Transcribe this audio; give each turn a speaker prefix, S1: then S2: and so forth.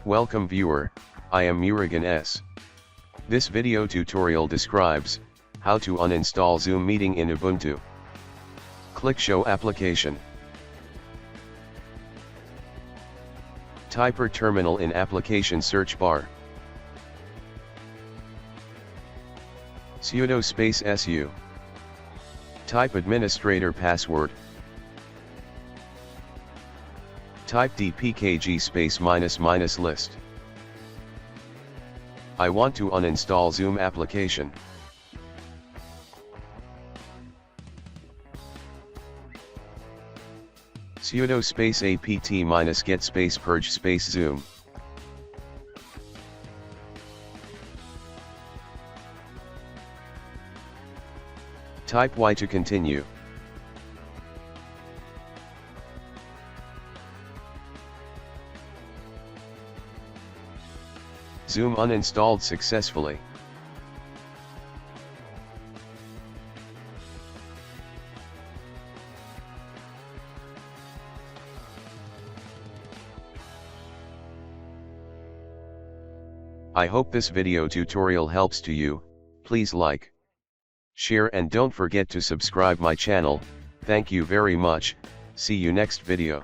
S1: Welcome viewer, I am Murugan S. This video tutorial describes how to uninstall Zoom meeting in Ubuntu. Click Show Application. Type your terminal in application search bar. Sudo space su. Type administrator password. Type dpkg space -- list. I want to uninstall Zoom application. Sudo space apt get space purge space Zoom. Type Y to continue. Zoom uninstalled successfully. I hope this video tutorial helps to you. Please like, share and don't forget to subscribe my channel. Thank you very much. See you next video.